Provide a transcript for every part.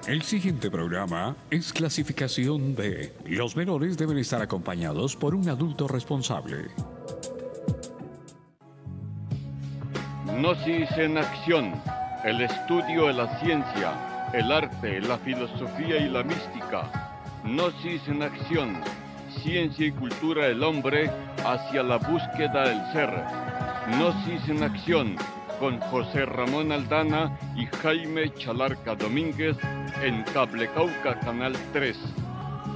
El siguiente programa es clasificación D. Los menores deben estar acompañados por un adulto responsable. Gnosis en acción, el estudio de la ciencia, el arte, la filosofía y la mística. Gnosis en acción, ciencia y cultura del hombre hacia la búsqueda del ser. Gnosis en acción, con José Ramón Aldana y Jaime Chalarca Domínguez en Cable Cauca Canal 3.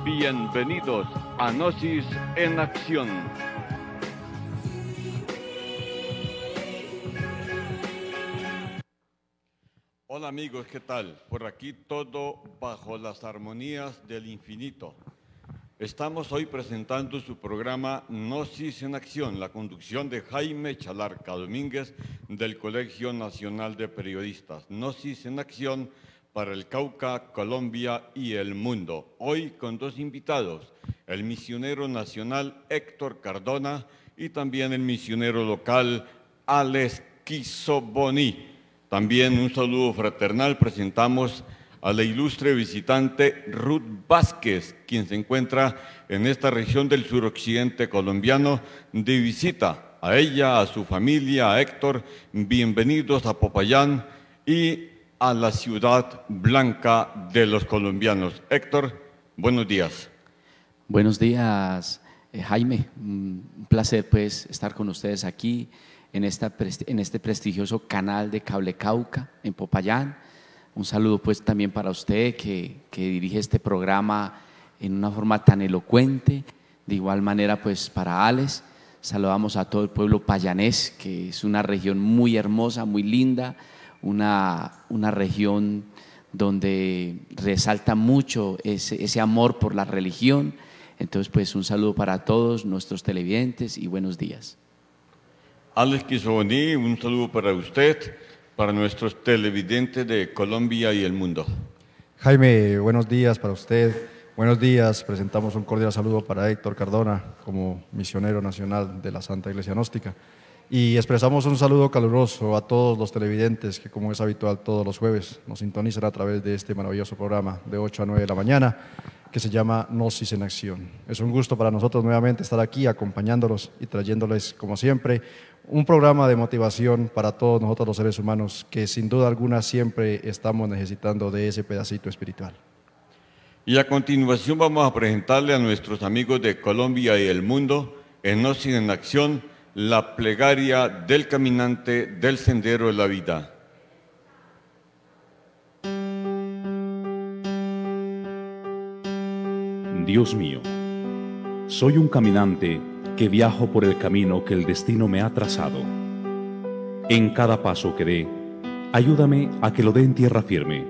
Bienvenidos a Gnosis en acción. Hola amigos, ¿qué tal? Por aquí todo bajo las armonías del infinito. Estamos hoy presentando su programa Gnosis en Acción, la conducción de Jaime Chalarca Domínguez del Colegio Nacional de Periodistas. Gnosis en Acción para el Cauca, Colombia y el mundo. Hoy con dos invitados, el misionero nacional Héctor Cardona y también el misionero local Alex Quisoboni. También un saludo fraternal presentamos a la ilustre visitante Ruth Vázquez, quien se encuentra en esta región del suroccidente colombiano de visita. A ella, a su familia, a Héctor, bienvenidos a Popayán y a la ciudad blanca de los colombianos. Héctor, buenos días. Buenos días, Jaime. Un placer pues estar con ustedes aquí en este prestigioso canal de Cable Cauca en Popayán. Un saludo pues también para usted que dirige este programa en una forma tan elocuente. De igual manera pues para Alex, saludamos a todo el pueblo payanés, que es una región muy hermosa, muy linda, una región donde resalta mucho ese amor por la religión. Entonces pues un saludo para todos nuestros televidentes y buenos días. Alex Quisoboni, un saludo para usted, para nuestros televidentes de Colombia y el mundo. Jaime, buenos días para usted. Buenos días, presentamos un cordial saludo para Héctor Cardona como misionero nacional de la Santa Iglesia Gnóstica. Y expresamos un saludo caluroso a todos los televidentes que, como es habitual todos los jueves, nos sintonizan a través de este maravilloso programa de 8 a 9 de la mañana que se llama Gnosis en Acción. Es un gusto para nosotros nuevamente estar aquí acompañándolos y trayéndoles, como siempre, un programa de motivación para todos nosotros los seres humanos que sin duda alguna siempre estamos necesitando de ese pedacito espiritual. Y a continuación vamos a presentarle a nuestros amigos de Colombia y el mundo en Gnosis en Acción, la plegaria del caminante del sendero de la vida. Dios mío, soy un caminante que viajo por el camino que el destino me ha trazado. En cada paso que dé, ayúdame a que lo dé en tierra firme.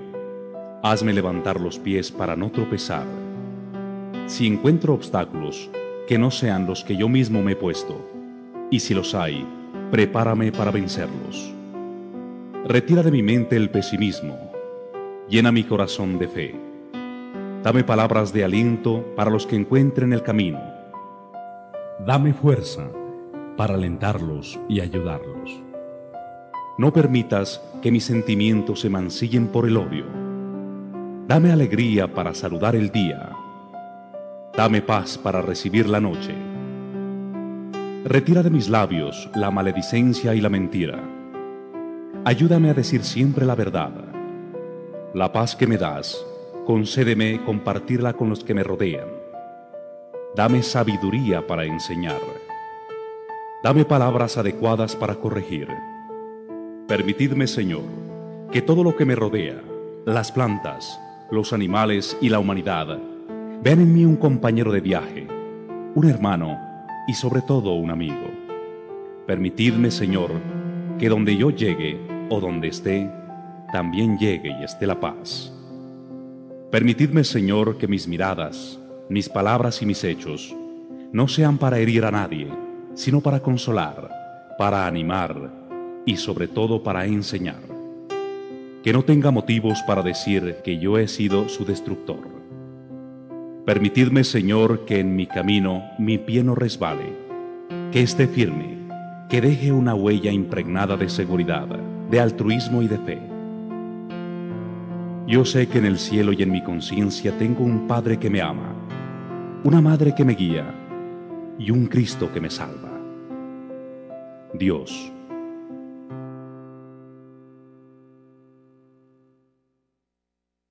Hazme levantar los pies para no tropezar. Si encuentro obstáculos, que no sean los que yo mismo me he puesto, y si los hay, prepárame para vencerlos. Retira de mi mente el pesimismo, llena mi corazón de fe. Dame palabras de aliento para los que encuentren el camino. Dame fuerza para alentarlos y ayudarlos. No permitas que mis sentimientos se mancillen por el odio. Dame alegría para saludar el día. Dame paz para recibir la noche. Retira de mis labios la maledicencia y la mentira. Ayúdame a decir siempre la verdad. La paz que me das, concédeme compartirla con los que me rodean. Dame sabiduría para enseñar. Dame palabras adecuadas para corregir. Permitidme, Señor, que todo lo que me rodea, las plantas, los animales y la humanidad, vean en mí un compañero de viaje, un hermano y sobre todo un amigo. Permitidme, Señor, que donde yo llegue o donde esté, también llegue y esté la paz. Permitidme, Señor, que mis miradas, mis palabras y mis hechos no sean para herir a nadie, sino para consolar, para animar y sobre todo para enseñar. Que no tenga motivos para decir que yo he sido su destructor. Permitidme, Señor, que en mi camino mi pie no resbale, que esté firme, que deje una huella impregnada de seguridad, de altruismo y de fe. Yo sé que en el cielo y en mi conciencia tengo un Padre que me ama, una Madre que me guía y un Cristo que me salva. Dios.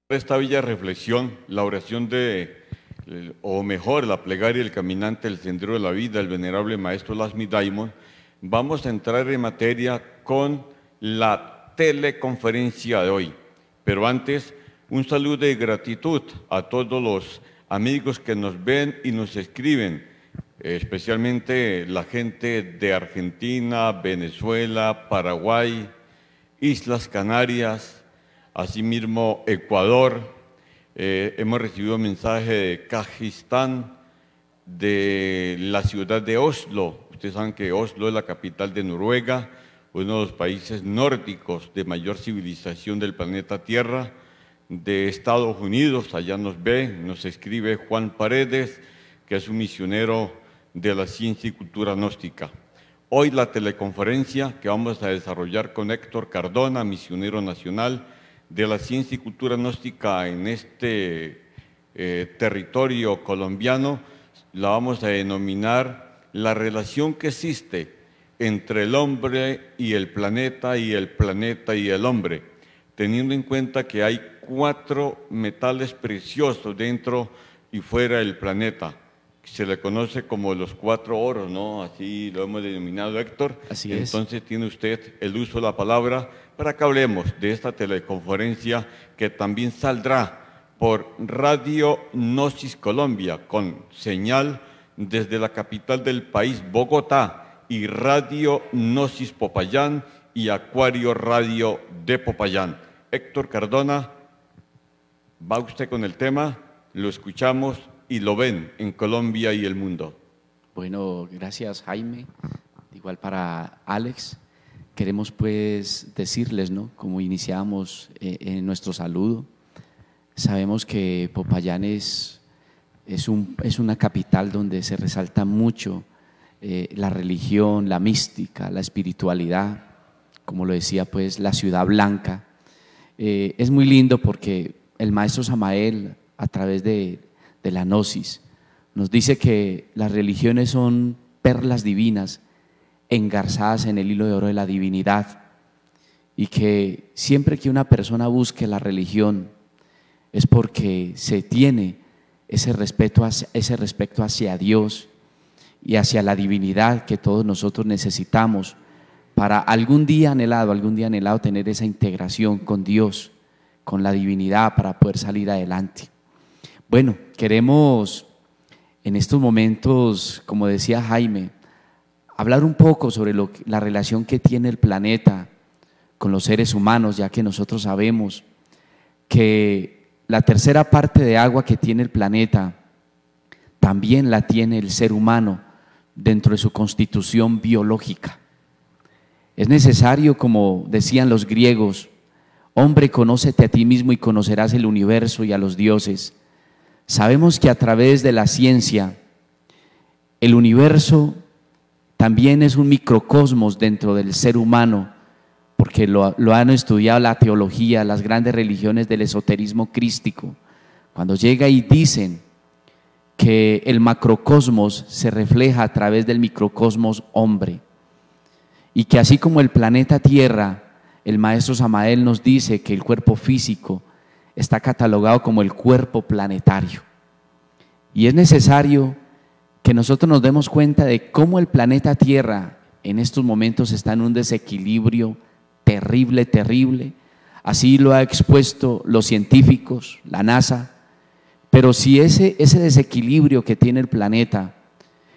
Esta bella reflexión, la oración o mejor, la plegaria del caminante del sendero de la vida, el venerable maestro Laxmi Daimon, vamos a entrar en materia con la teleconferencia de hoy. Pero antes, un saludo de gratitud a todos los amigos que nos ven y nos escriben, especialmente la gente de Argentina, Venezuela, Paraguay, Islas Canarias, asimismo Ecuador. Hemos recibido mensaje de Kazajistán, de la ciudad de Oslo. Ustedes saben que Oslo es la capital de Noruega, uno de los países nórdicos de mayor civilización del planeta Tierra. De Estados Unidos, allá nos ve, nos escribe Juan Paredes, que es un misionero de la ciencia y cultura gnóstica. Hoy la teleconferencia que vamos a desarrollar con Héctor Cardona, misionero nacional de la ciencia y cultura gnóstica en este territorio colombiano, la vamos a denominar la relación que existe entre el hombre y el planeta y el planeta y el hombre, teniendo en cuenta que hay 4 metales preciosos dentro y fuera del planeta. Se le conoce como los 4 oros, ¿no? Así lo hemos denominado, Héctor. Así es. Entonces tiene usted el uso de la palabra para que hablemos de esta teleconferencia que también saldrá por Radio Gnosis Colombia, con señal desde la capital del país, Bogotá, y Radio Gnosis Popayán y Acuario Radio de Popayán. Héctor Cardona, va usted con el tema, lo escuchamos y lo ven en Colombia y el mundo. Bueno, gracias Jaime, igual para Alex. Queremos pues decirles, ¿no? Como iniciamos en nuestro saludo, sabemos que Popayán es una capital donde se resalta mucho la religión, la mística, la espiritualidad, como lo decía pues la ciudad blanca. Es muy lindo porque el maestro Samael, a través de la gnosis, nos dice que las religiones son perlas divinas engarzadas en el hilo de oro de la divinidad, y que siempre que una persona busque la religión es porque se tiene ese respeto hacia Dios y hacia la divinidad que todos nosotros necesitamos para algún día anhelado tener esa integración con Dios, con la divinidad, para poder salir adelante. Bueno, queremos en estos momentos, como decía Jaime, hablar un poco sobre la relación que tiene el planeta con los seres humanos, ya que nosotros sabemos que la tercera parte de agua que tiene el planeta también la tiene el ser humano dentro de su constitución biológica. Es necesario, como decían los griegos, hombre, conócete a ti mismo y conocerás el universo y a los dioses. Sabemos que a través de la ciencia el universo también es un microcosmos dentro del ser humano, porque lo han estudiado la teología, las grandes religiones del esoterismo crístico, cuando llega y dicen que el macrocosmos se refleja a través del microcosmos hombre, y que así como el planeta Tierra, el maestro Samael nos dice que el cuerpo físico está catalogado como el cuerpo planetario, y es necesario que nosotros nos demos cuenta de cómo el planeta Tierra en estos momentos está en un desequilibrio terrible, terrible. Así lo ha expuesto los científicos, la NASA. Pero si ese desequilibrio que tiene el planeta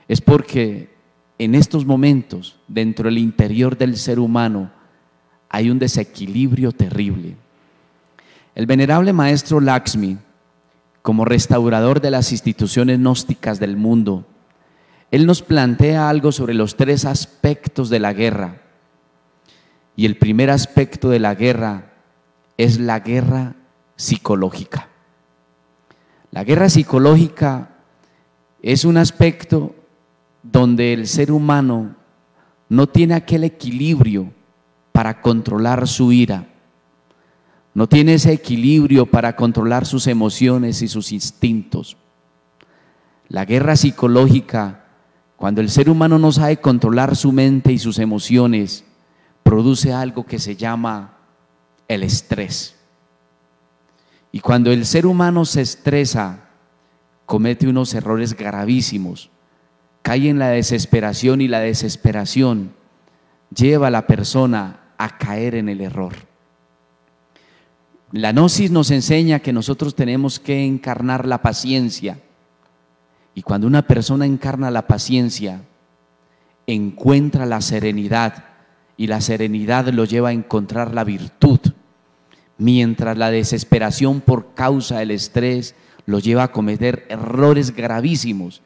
es porque en estos momentos, dentro del interior del ser humano, hay un desequilibrio terrible. El venerable maestro Laxmi, como restaurador de las instituciones gnósticas del mundo, él nos plantea algo sobre los 3 aspectos de la guerra. Y el primer aspecto de la guerra es la guerra psicológica. La guerra psicológica es un aspecto donde el ser humano no tiene aquel equilibrio para controlar su ira, no tiene ese equilibrio para controlar sus emociones y sus instintos. La guerra psicológica, cuando el ser humano no sabe controlar su mente y sus emociones, produce algo que se llama el estrés. Y cuando el ser humano se estresa, comete unos errores gravísimos, cae en la desesperación, y la desesperación lleva a la persona a caer en el error. La gnosis nos enseña que nosotros tenemos que encarnar la paciencia, y cuando una persona encarna la paciencia, encuentra la serenidad, y la serenidad lo lleva a encontrar la virtud, mientras la desesperación por causa del estrés lo lleva a cometer errores gravísimos,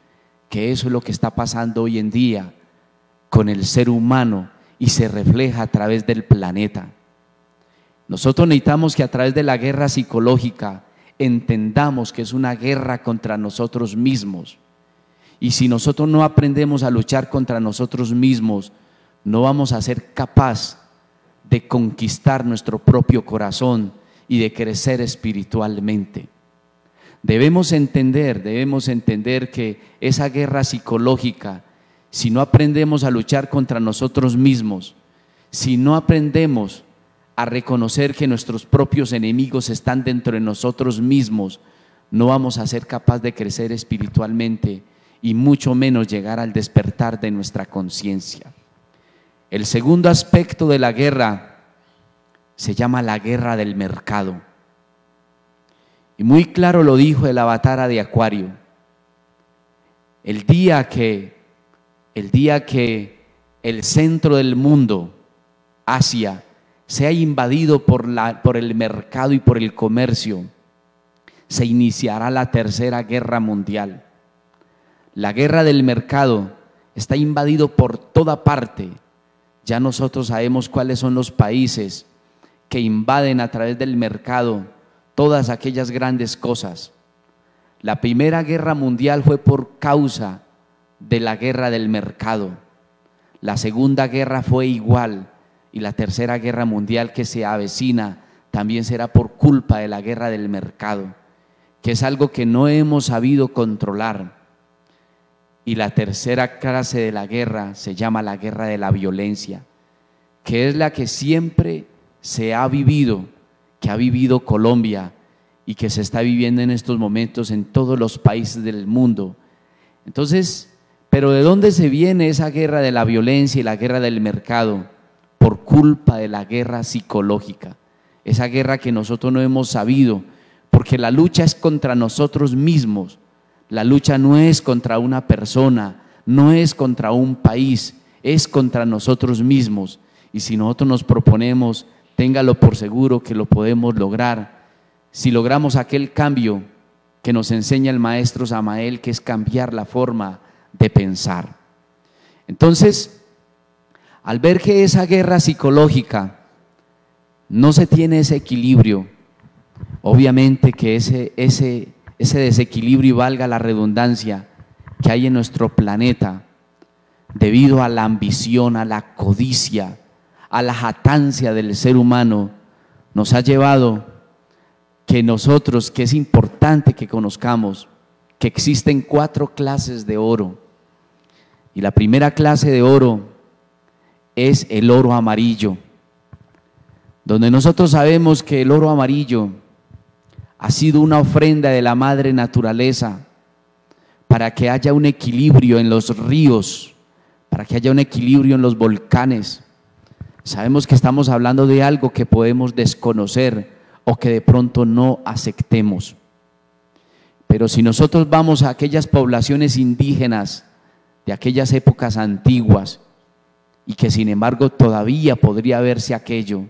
que eso es lo que está pasando hoy en día con el ser humano y se refleja a través del planeta. Nosotros necesitamos que a través de la guerra psicológica entendamos que es una guerra contra nosotros mismos, y si nosotros no aprendemos a luchar contra nosotros mismos, no vamos a ser capaz de conquistar nuestro propio corazón y de crecer espiritualmente. Debemos entender que esa guerra psicológica, si no aprendemos a luchar contra nosotros mismos, si no aprendemos a reconocer que nuestros propios enemigos están dentro de nosotros mismos, no vamos a ser capaces de crecer espiritualmente y mucho menos llegar al despertar de nuestra conciencia. El segundo aspecto de la guerra se llama la guerra del mercado. Y muy claro lo dijo el Avatara de Acuario. El día que el centro del mundo, Asia, sea invadido por el mercado y por el comercio, se iniciará la tercera guerra mundial. La guerra del mercado está invadido por toda parte. Ya nosotros sabemos cuáles son los países que invaden a través del mercado todas aquellas grandes cosas. La primera guerra mundial fue por causa de la guerra del mercado. La segunda guerra fue igual, y la tercera guerra mundial que se avecina también será por culpa de la guerra del mercado, que es algo que no hemos sabido controlar. Y la tercera clase de la guerra se llama la guerra de la violencia, que es la que siempre se ha vivido, que ha vivido Colombia y que se está viviendo en estos momentos en todos los países del mundo. Entonces, ¿pero de dónde se viene esa guerra de la violencia y la guerra del mercado? Por culpa de la guerra psicológica, esa guerra que nosotros no hemos sabido, porque la lucha es contra nosotros mismos. La lucha no es contra una persona, no es contra un país, es contra nosotros mismos. Y si nosotros nos proponemos, téngalo por seguro que lo podemos lograr. Si logramos aquel cambio que nos enseña el maestro Samael, que es cambiar la forma de pensar. Entonces, al ver que esa guerra psicológica no se tiene ese equilibrio, obviamente que ese desequilibrio, y valga la redundancia, que hay en nuestro planeta, debido a la ambición, a la codicia, a la jactancia del ser humano, nos ha llevado que nosotros, que es importante que conozcamos, que existen 4 clases de oro. Y la primera clase de oro es el oro amarillo, donde nosotros sabemos que el oro amarillo ha sido una ofrenda de la madre naturaleza para que haya un equilibrio en los ríos, para que haya un equilibrio en los volcanes. Sabemos que estamos hablando de algo que podemos desconocer o que de pronto no aceptemos. Pero si nosotros vamos a aquellas poblaciones indígenas de aquellas épocas antiguas, y que sin embargo todavía podría verse aquello,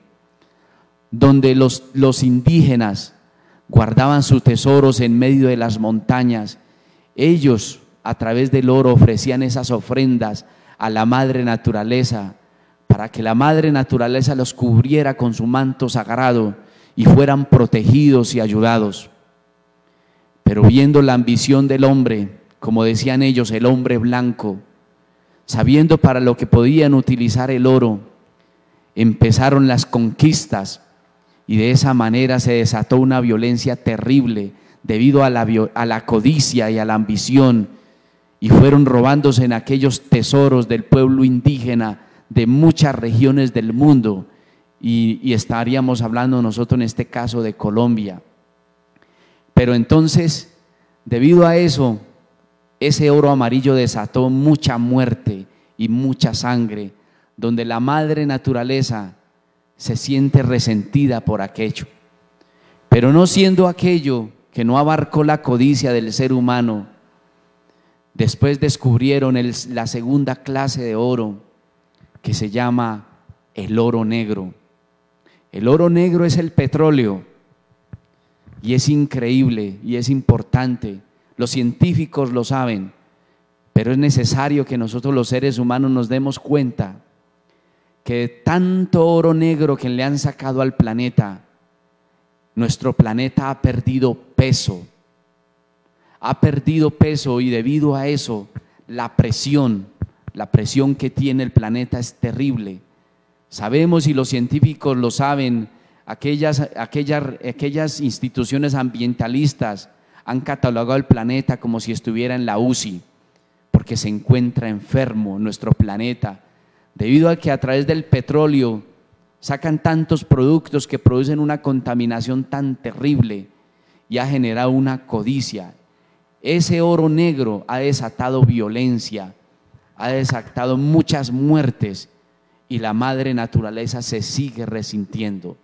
donde los indígenas guardaban sus tesoros en medio de las montañas, ellos a través del oro ofrecían esas ofrendas a la madre naturaleza, para que la madre naturaleza los cubriera con su manto sagrado y fueran protegidos y ayudados. Pero viendo la ambición del hombre, como decían ellos, el hombre blanco, sabiendo para lo que podían utilizar el oro, empezaron las conquistas y de esa manera se desató una violencia terrible debido a la codicia y a la ambición, y fueron robándose en aquellos tesoros del pueblo indígena de muchas regiones del mundo, y estaríamos hablando nosotros en este caso de Colombia. Pero entonces, debido a eso, ese oro amarillo desató mucha muerte y mucha sangre, donde la madre naturaleza se siente resentida por aquello. Pero no siendo aquello que no abarcó la codicia del ser humano, después descubrieron la segunda clase de oro, que se llama el oro negro. El oro negro es el petróleo, y es increíble y es importante. Los científicos lo saben, pero es necesario que nosotros los seres humanos nos demos cuenta que tanto oro negro que le han sacado al planeta, nuestro planeta ha perdido peso, y debido a eso la presión que tiene el planeta es terrible. Sabemos, y los científicos lo saben, aquellas instituciones ambientalistas han catalogado el planeta como si estuviera en la UCI, porque se encuentra enfermo nuestro planeta, debido a que a través del petróleo sacan tantos productos que producen una contaminación tan terrible y ha generado una codicia. Ese oro negro ha desatado violencia, ha desatado muchas muertes, y la madre naturaleza se sigue resintiendo.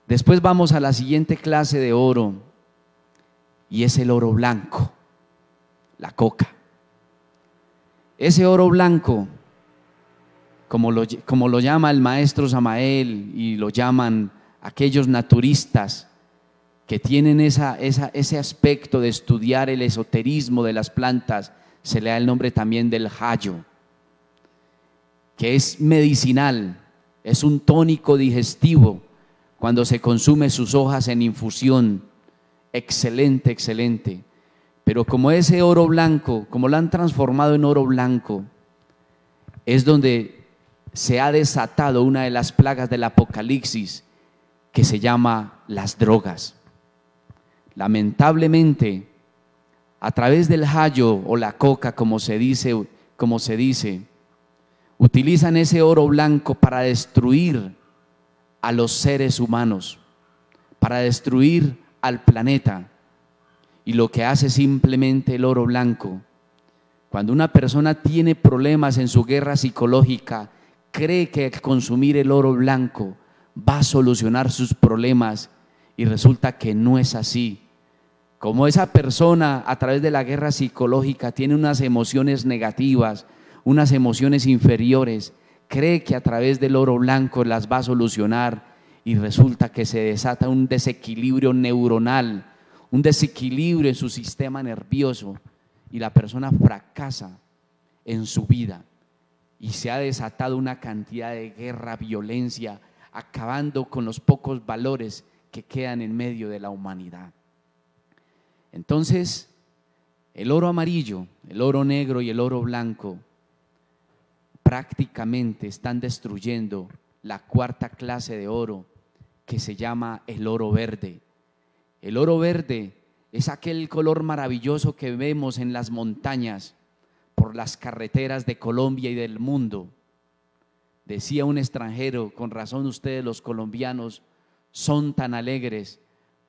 Después vamos a la siguiente clase de oro, y es el oro blanco, la coca. Ese oro blanco, como lo llama el maestro Samael y lo llaman aquellos naturistas que tienen ese aspecto de estudiar el esoterismo de las plantas, se le da el nombre también del jayo, que es medicinal, es un tónico digestivo cuando se consume sus hojas en infusión. Excelente, excelente. Pero como ese oro blanco, como lo han transformado en oro blanco, es donde se ha desatado una de las plagas del Apocalipsis, que se llama las drogas. Lamentablemente, a través del jayo o la coca, como se dice, utilizan ese oro blanco para destruir a los seres humanos, para destruir al planeta. Y lo que hace simplemente el oro blanco, cuando una persona tiene problemas en su guerra psicológica, cree que al consumir el oro blanco va a solucionar sus problemas, y resulta que no es así. Como esa persona a través de la guerra psicológica tiene unas emociones negativas, unas emociones inferiores, cree que a través del oro blanco las va a solucionar, y resulta que se desata un desequilibrio neuronal, un desequilibrio en su sistema nervioso, y la persona fracasa en su vida, y se ha desatado una cantidad de guerra, violencia, acabando con los pocos valores que quedan en medio de la humanidad. Entonces, el oro amarillo, el oro negro y el oro blanco prácticamente están destruyendo la cuarta clase de oro, que se llama el oro verde. El oro verde es aquel color maravilloso que vemos en las montañas, por las carreteras de Colombia y del mundo. Decía un extranjero: con razón ustedes los colombianos son tan alegres,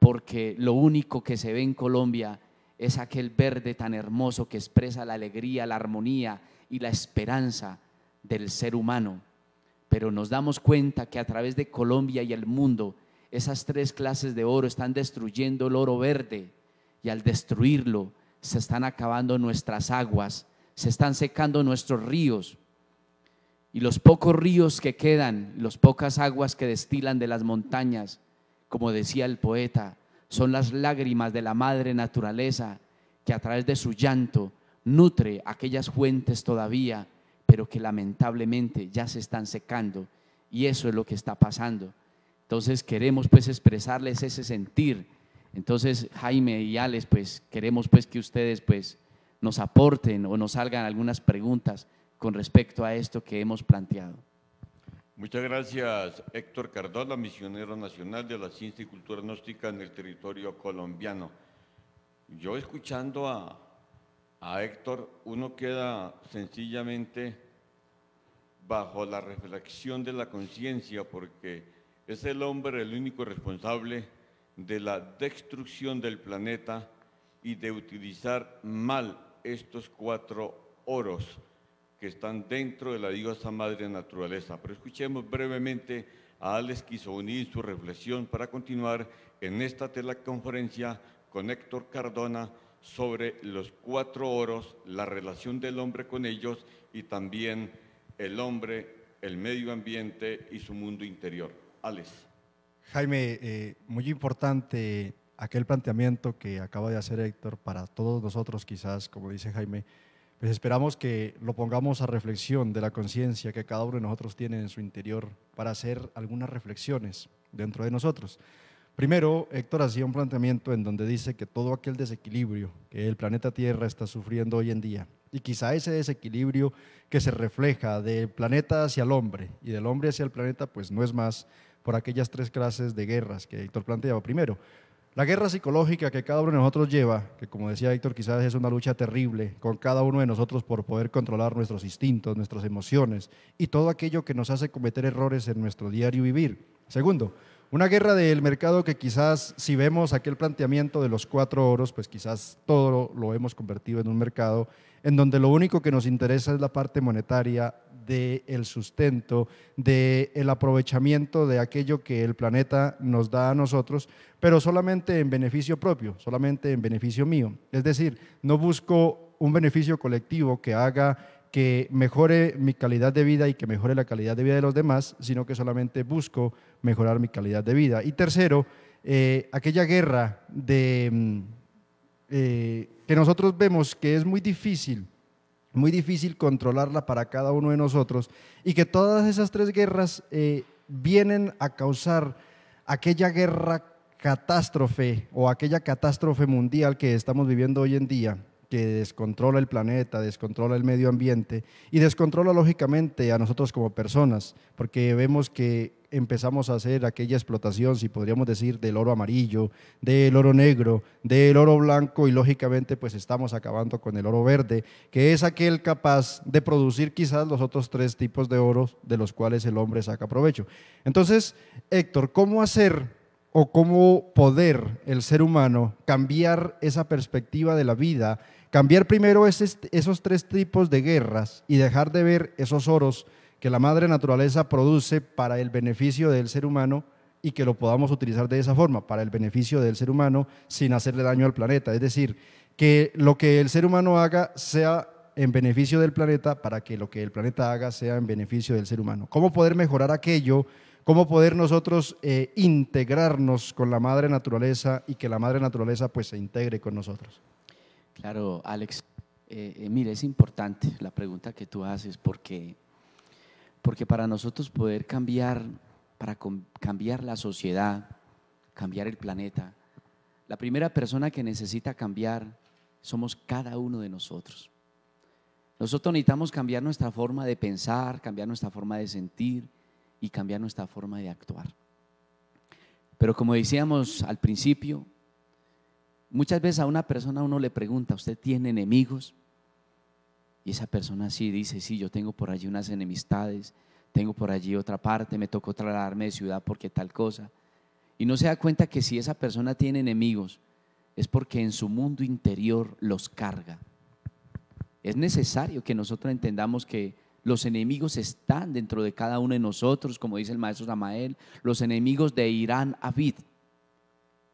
porque lo único que se ve en Colombia es aquel verde tan hermoso que expresa la alegría, la armonía y la esperanza del ser humano. Pero nos damos cuenta que a través de Colombia y el mundo, esas tres clases de oro están destruyendo el oro verde, y al destruirlo se están acabando nuestras aguas, se están secando nuestros ríos, y los pocos ríos que quedan, las pocas aguas que destilan de las montañas, como decía el poeta, son las lágrimas de la madre naturaleza, que a través de su llanto nutre aquellas fuentes todavía, pero que lamentablemente ya se están secando, y eso es lo que está pasando. Entonces queremos pues expresarles ese sentir. Entonces, Jaime y Alex, pues queremos pues que ustedes pues nos aporten o nos salgan algunas preguntas con respecto a esto que hemos planteado. Muchas gracias, Héctor Cardona, misionero nacional de la ciencia y cultura gnóstica en el territorio colombiano. Yo escuchando a Héctor, uno queda sencillamente bajo la reflexión de la conciencia, porque es el hombre el único responsable de la destrucción del planeta y de utilizar mal estos 4 oros que están dentro de la diosa madre naturaleza. Pero escuchemos brevemente a Alex Quizouni en su reflexión para continuar en esta teleconferencia con Héctor Cardona sobre los 4 oros, la relación del hombre con ellos y también el hombre, el medio ambiente y su mundo interior. Alex. Jaime, muy importante aquel planteamiento que acaba de hacer Héctor para todos nosotros, quizás, como dice Jaime, pues esperamos que lo pongamos a reflexión de la conciencia que cada uno de nosotros tiene en su interior para hacer algunas reflexiones dentro de nosotros. Primero, Héctor hacía un planteamiento en donde dice que todo aquel desequilibrio que el planeta Tierra está sufriendo hoy en día, y quizá ese desequilibrio que se refleja del planeta hacia el hombre y del hombre hacia el planeta, pues no es más por aquellas 3 clases de guerras que Héctor planteaba. Primero, la guerra psicológica que cada uno de nosotros lleva, que como decía Héctor, quizás es una lucha terrible con cada uno de nosotros por poder controlar nuestros instintos, nuestras emociones y todo aquello que nos hace cometer errores en nuestro diario vivir. Segundo, una guerra del mercado que quizás, si vemos aquel planteamiento de los 4 oros, pues quizás todo lo hemos convertido en un mercado en donde lo único que nos interesa es la parte monetaria del sustento, del aprovechamiento de aquello que el planeta nos da a nosotros, pero solamente en beneficio propio, solamente en beneficio mío. Es decir, no busco un beneficio colectivo que haga que mejore mi calidad de vida y que mejore la calidad de vida de los demás, sino que solamente busco mejorar mi calidad de vida. Y tercero, aquella guerra que nosotros vemos que es muy difícil controlarla para cada uno de nosotros y que todas esas 3 guerras vienen a causar aquella guerra catástrofe o aquella catástrofe mundial que estamos viviendo hoy en día, que descontrola el planeta, descontrola el medio ambiente y descontrola lógicamente a nosotros como personas, porque vemos que empezamos a hacer aquella explotación, si podríamos decir, del oro amarillo, del oro negro, del oro blanco y lógicamente pues estamos acabando con el oro verde, que es aquel capaz de producir quizás los otros 3 tipos de oros de los cuales el hombre saca provecho. Entonces, Héctor, ¿cómo hacer o cómo poder el ser humano cambiar esa perspectiva de la vida, cambiar primero esos 3 tipos de guerras y dejar de ver esos oros que la madre naturaleza produce para el beneficio del ser humano y que lo podamos utilizar de esa forma, para el beneficio del ser humano sin hacerle daño al planeta? Es decir, que lo que el ser humano haga sea en beneficio del planeta para que lo que el planeta haga sea en beneficio del ser humano. ¿Cómo poder mejorar aquello? ¿Cómo poder nosotros integrarnos con la madre naturaleza y que la madre naturaleza pues se integre con nosotros? Claro, Alex, mire, es importante la pregunta que tú haces porque para nosotros poder cambiar, cambiar la sociedad, cambiar el planeta, la primera persona que necesita cambiar somos cada uno de nosotros. Nosotros necesitamos cambiar nuestra forma de pensar, cambiar nuestra forma de sentir y cambiar nuestra forma de actuar. Pero como decíamos al principio, muchas veces a una persona uno le pregunta, ¿usted tiene enemigos? Y esa persona sí dice, sí, yo tengo por allí unas enemistades, tengo por allí otra parte, me tocó trasladarme de ciudad porque tal cosa. Y no se da cuenta que si esa persona tiene enemigos es porque en su mundo interior los carga. Es necesario que nosotros entendamos que los enemigos están dentro de cada uno de nosotros, como dice el maestro Samael. Los enemigos de Irán Abid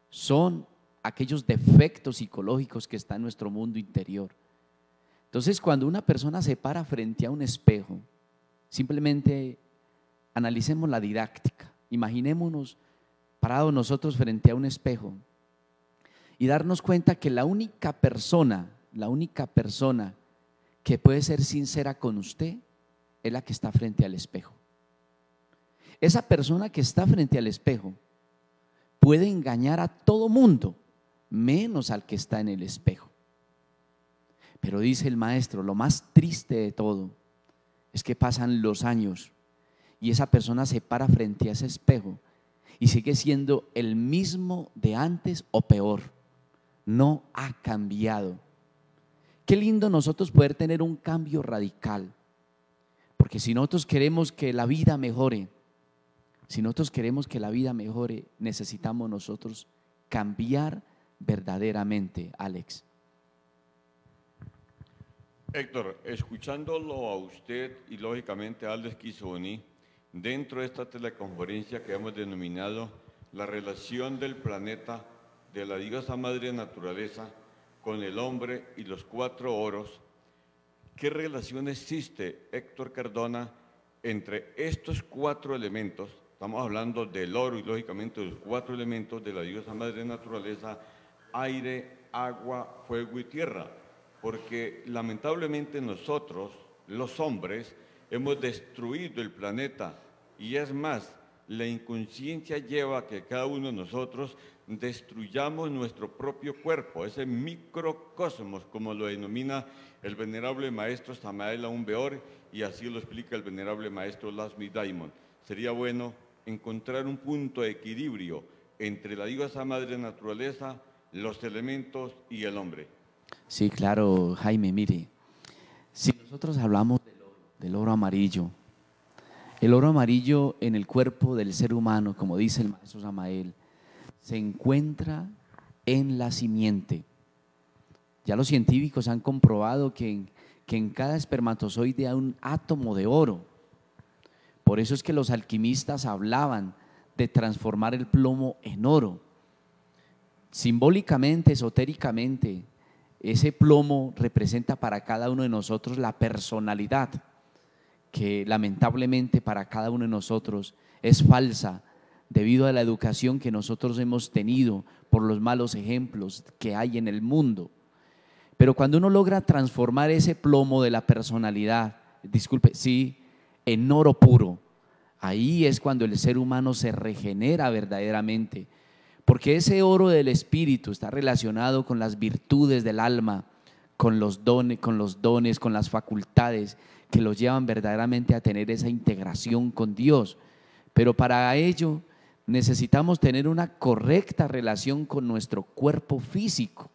son aquellos defectos psicológicos que están en nuestro mundo interior. Entonces, cuando una persona se para frente a un espejo, simplemente analicemos la didáctica. Imaginémonos parados nosotros frente a un espejo y darnos cuenta que la única persona que puede ser sincera con usted es la que está frente al espejo. Esa persona que está frente al espejo puede engañar a todo mundo, menos al que está en el espejo. Pero dice el maestro, lo más triste de todo es que pasan los años y esa persona se para frente a ese espejo y sigue siendo el mismo de antes o peor, no ha cambiado. Qué lindo nosotros poder tener un cambio radical, porque si nosotros queremos que la vida mejore, necesitamos nosotros cambiar verdaderamente, Alex. Héctor, escuchándolo a usted y lógicamente a Alex Kizoni, dentro de esta teleconferencia que hemos denominado la relación del planeta, de la diosa madre naturaleza, con el hombre y los 4 oros, ¿qué relación existe, Héctor Cardona, entre estos 4 elementos? Estamos hablando del oro y lógicamente de los 4 elementos de la diosa madre naturaleza: aire, agua, fuego y tierra. Porque lamentablemente nosotros, los hombres, hemos destruido el planeta, y es más, la inconsciencia lleva a que cada uno de nosotros destruyamos nuestro propio cuerpo, ese microcosmos, como lo denomina el venerable maestro Samael Aun Weor, y así lo explica el venerable maestro Lasmi Daimon. Sería bueno encontrar un punto de equilibrio entre la diosa madre naturaleza, los elementos y el hombre. Sí, claro, Jaime, mire, si nosotros hablamos del oro amarillo, el oro amarillo en el cuerpo del ser humano, como dice el maestro Samael, se encuentra en la simiente. Ya los científicos han comprobado que en cada espermatozoide hay un átomo de oro. Por eso es que los alquimistas hablaban de transformar el plomo en oro. Simbólicamente, esotéricamente, ese plomo representa para cada uno de nosotros la personalidad, que lamentablemente para cada uno de nosotros es falsa debido a la educación que nosotros hemos tenido por los malos ejemplos que hay en el mundo. Pero cuando uno logra transformar ese plomo de la personalidad, en oro puro, ahí es cuando el ser humano se regenera verdaderamente. Porque ese oro del espíritu está relacionado con las virtudes del alma, con los dones, con las facultades que los llevan verdaderamente a tener esa integración con Dios. Pero para ello necesitamos tener una correcta relación con nuestro cuerpo físico.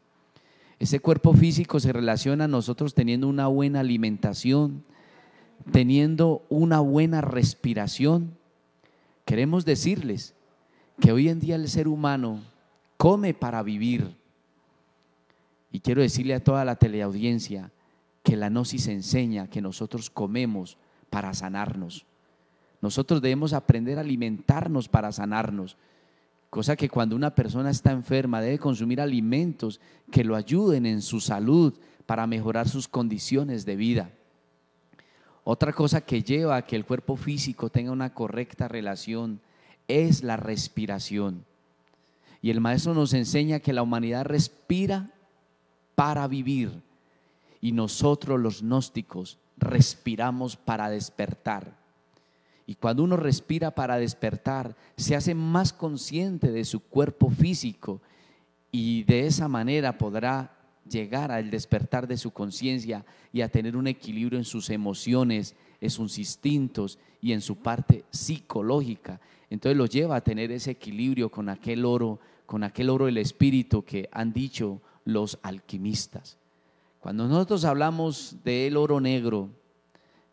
Ese cuerpo físico se relaciona a nosotros teniendo una buena alimentación, teniendo una buena respiración. Queremos decirles que hoy en día el ser humano come para vivir. Y quiero decirle a toda la teleaudiencia que la gnosis enseña que nosotros comemos para sanarnos. Nosotros debemos aprender a alimentarnos para sanarnos, cosa que cuando una persona está enferma debe consumir alimentos que lo ayuden en su salud para mejorar sus condiciones de vida. Otra cosa que lleva a que el cuerpo físico tenga una correcta relación es la respiración. Y el maestro nos enseña que la humanidad respira para vivir, y nosotros los gnósticos respiramos para despertar. Y cuando uno respira para despertar, se hace más consciente de su cuerpo físico, y de esa manera podrá llegar al despertar de su conciencia y a tener un equilibrio en sus emociones, en sus instintos y en su parte psicológica. Entonces lo lleva a tener ese equilibrio con aquel oro del espíritu que han dicho los alquimistas. Cuando nosotros hablamos del oro negro,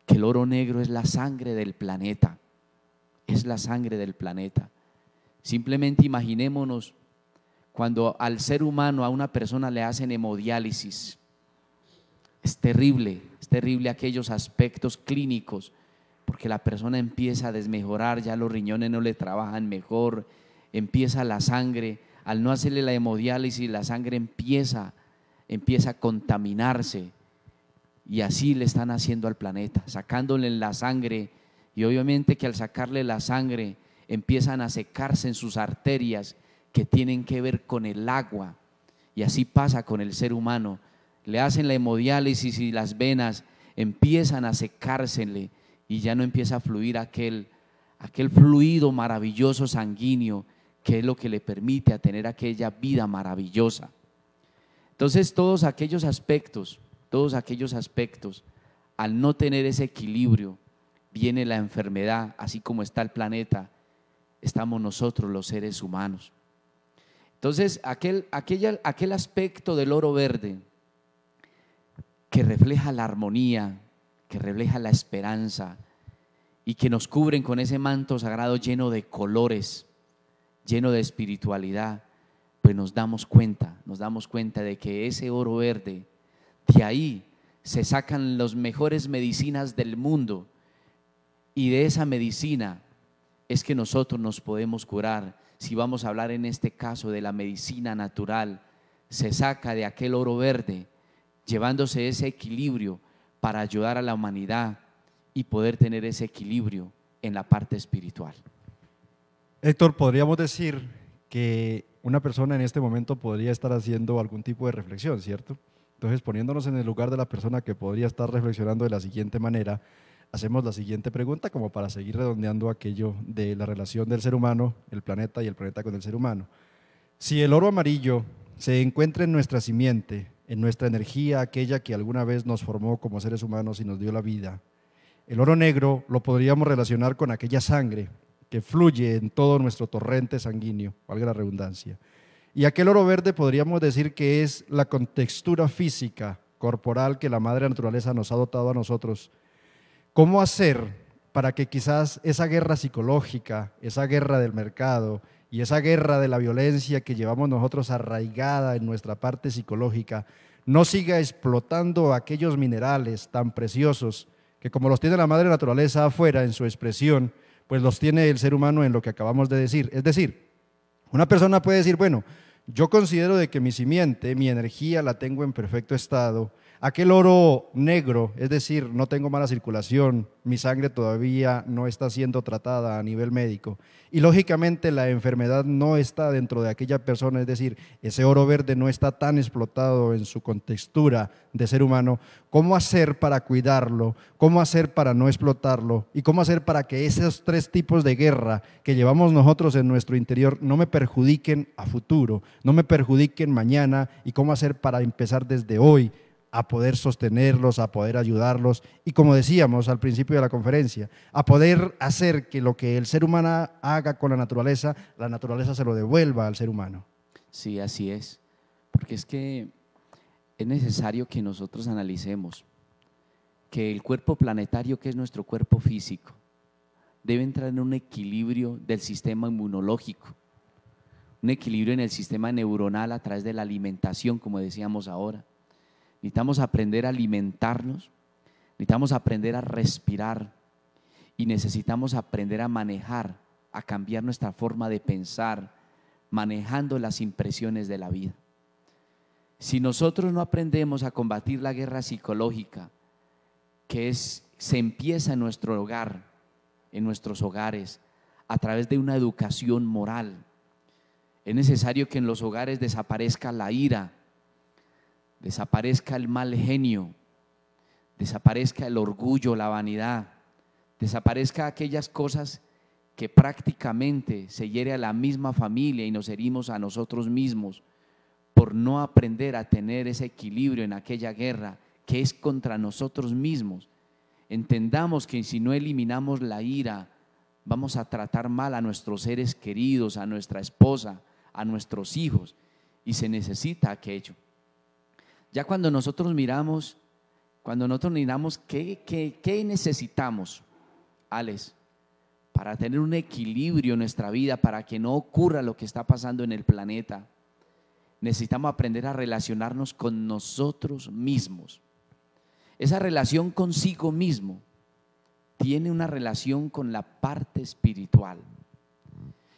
que el oro negro es la sangre del planeta, es la sangre del planeta. Simplemente imaginémonos cuando al ser humano, a una persona le hacen hemodiálisis. Es terrible aquellos aspectos clínicos, porque la persona empieza a desmejorar, ya los riñones no le trabajan mejor, empieza la sangre, al no hacerle la hemodiálisis, la sangre empieza a contaminarse, y así le están haciendo al planeta, sacándole la sangre, y obviamente que al sacarle la sangre empiezan a secarse en sus arterias que tienen que ver con el agua, y así pasa con el ser humano. Le hacen la hemodiálisis y las venas empiezan a secársele y ya no empieza a fluir aquel fluido maravilloso sanguíneo que es lo que le permite a tener aquella vida maravillosa. Entonces todos aquellos aspectos, al no tener ese equilibrio viene la enfermedad, así como está el planeta, estamos nosotros los seres humanos. Entonces, aquel aspecto del oro verde que refleja la armonía, que refleja la esperanza y que nos cubren con ese manto sagrado lleno de colores, lleno de espiritualidad, pues nos damos cuenta de que ese oro verde, de ahí se sacan las mejores medicinas del mundo, y de esa medicina es que nosotros nos podemos curar. Si vamos a hablar en este caso de la medicina natural, se saca de aquel oro verde, llevándose ese equilibrio para ayudar a la humanidad y poder tener ese equilibrio en la parte espiritual. Héctor, podríamos decir que una persona en este momento podría estar haciendo algún tipo de reflexión, ¿cierto? Entonces, poniéndonos en el lugar de la persona que podría estar reflexionando de la siguiente manera, hacemos la siguiente pregunta como para seguir redondeando aquello de la relación del ser humano, el planeta y el planeta con el ser humano. Si el oro amarillo se encuentra en nuestra simiente, en nuestra energía, aquella que alguna vez nos formó como seres humanos y nos dio la vida, el oro negro lo podríamos relacionar con aquella sangre que fluye en todo nuestro torrente sanguíneo, valga la redundancia. Y aquel oro verde podríamos decir que es la contextura física, corporal que la madre naturaleza nos ha dotado a nosotros. ¿Cómo hacer para que quizás esa guerra psicológica, esa guerra del mercado y esa guerra de la violencia que llevamos nosotros arraigada en nuestra parte psicológica no siga explotando aquellos minerales tan preciosos que, como los tiene la madre naturaleza afuera en su expresión, pues los tiene el ser humano en lo que acabamos de decir? Es decir, una persona puede decir, bueno, yo considero de que mi simiente, mi energía la tengo en perfecto estado, aquel oro negro, es decir, no tengo mala circulación, mi sangre todavía no está siendo tratada a nivel médico y lógicamente la enfermedad no está dentro de aquella persona, es decir, ese oro verde no está tan explotado en su contextura de ser humano. ¿Cómo hacer para cuidarlo? ¿Cómo hacer para no explotarlo? ¿Y cómo hacer para que esos tres tipos de guerra que llevamos nosotros en nuestro interior no me perjudiquen a futuro, no me perjudiquen mañana? ¿Y cómo hacer para empezar desde hoy a poder sostenerlos, a poder ayudarlos y, como decíamos al principio de la conferencia, a poder hacer que lo que el ser humano haga con la naturaleza se lo devuelva al ser humano? Sí, así es, porque es que es necesario que nosotros analicemos que el cuerpo planetario, que es nuestro cuerpo físico, debe entrar en un equilibrio del sistema inmunológico, un equilibrio en el sistema neuronal a través de la alimentación, como decíamos ahora. Necesitamos aprender a alimentarnos, necesitamos aprender a respirar y necesitamos aprender a manejar, a cambiar nuestra forma de pensar, manejando las impresiones de la vida. Si nosotros no aprendemos a combatir la guerra psicológica, se empieza en nuestro hogar, en nuestros hogares, a través de una educación moral. Es necesario que en los hogares desaparezca la ira, desaparezca el mal genio, desaparezca el orgullo, la vanidad, desaparezca aquellas cosas que prácticamente se hiere a la misma familia y nos herimos a nosotros mismos por no aprender a tener ese equilibrio en aquella guerra que es contra nosotros mismos. Entendamos que si no eliminamos la ira, vamos a tratar mal a nuestros seres queridos, a nuestra esposa, a nuestros hijos, y se necesita aquello. Ya cuando nosotros miramos qué necesitamos, Alex, para tener un equilibrio en nuestra vida, para que no ocurra lo que está pasando en el planeta, necesitamos aprender a relacionarnos con nosotros mismos. Esa relación consigo mismo tiene una relación con la parte espiritual.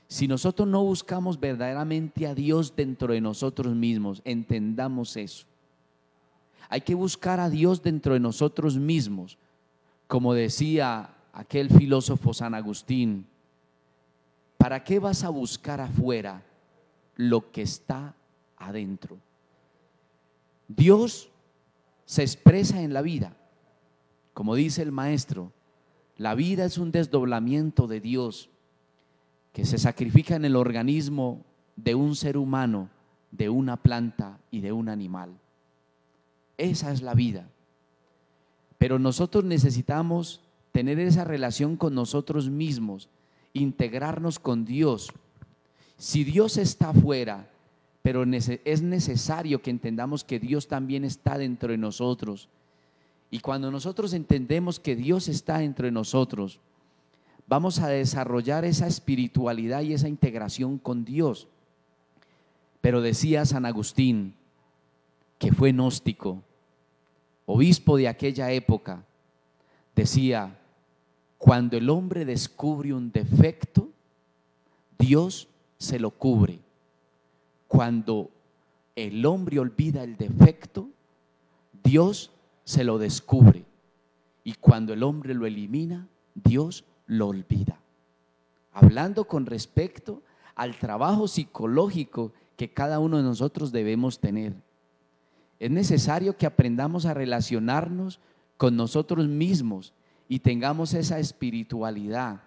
Si nosotros no buscamos verdaderamente a Dios dentro de nosotros mismos, entendamos eso. Hay que buscar a Dios dentro de nosotros mismos. Como decía aquel filósofo San Agustín, ¿para qué vas a buscar afuera lo que está adentro? Dios se expresa en la vida. Como dice el maestro, la vida es un desdoblamiento de Dios que se sacrifica en el organismo de un ser humano, de una planta y de un animal. Esa es la vida. Pero nosotros necesitamos tener esa relación con nosotros mismos, integrarnos con Dios. Si Dios está afuera, pero es necesario que entendamos que Dios también está dentro de nosotros. Y cuando nosotros entendemos que Dios está dentro de nosotros, vamos a desarrollar esa espiritualidad y esa integración con Dios. Pero decía San Agustín, que fue gnóstico, obispo de aquella época, decía: cuando el hombre descubre un defecto, Dios se lo cubre. Cuando el hombre olvida el defecto, Dios se lo descubre. Y cuando el hombre lo elimina, Dios lo olvida. Hablando con respecto al trabajo psicológico que cada uno de nosotros debemos tener. Es necesario que aprendamos a relacionarnos con nosotros mismos y tengamos esa espiritualidad.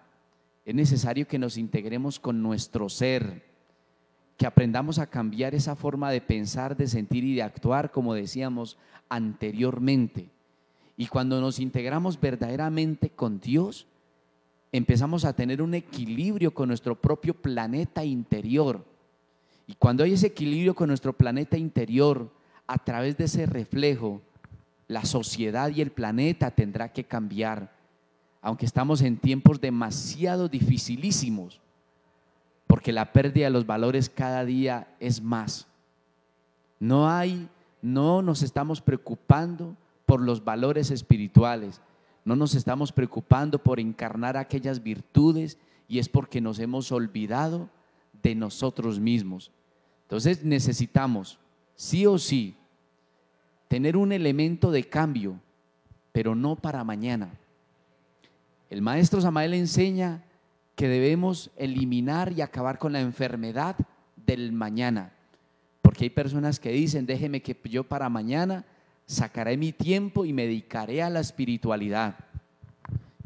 Es necesario que nos integremos con nuestro ser, que aprendamos a cambiar esa forma de pensar, de sentir y de actuar, como decíamos anteriormente. Y cuando nos integramos verdaderamente con Dios, empezamos a tener un equilibrio con nuestro propio planeta interior. Y cuando hay ese equilibrio con nuestro planeta interior, a través de ese reflejo, la sociedad y el planeta tendrá que cambiar, aunque estamos en tiempos demasiado dificilísimos, porque la pérdida de los valores cada día es más. No nos estamos preocupando por los valores espirituales, no nos estamos preocupando por encarnar aquellas virtudes, y es porque nos hemos olvidado de nosotros mismos. Entonces necesitamos, sí o sí, tener un elemento de cambio, pero no para mañana. El maestro Samael enseña que debemos eliminar y acabar con la enfermedad del mañana, porque hay personas que dicen: déjeme que yo para mañana sacaré mi tiempo y me dedicaré a la espiritualidad.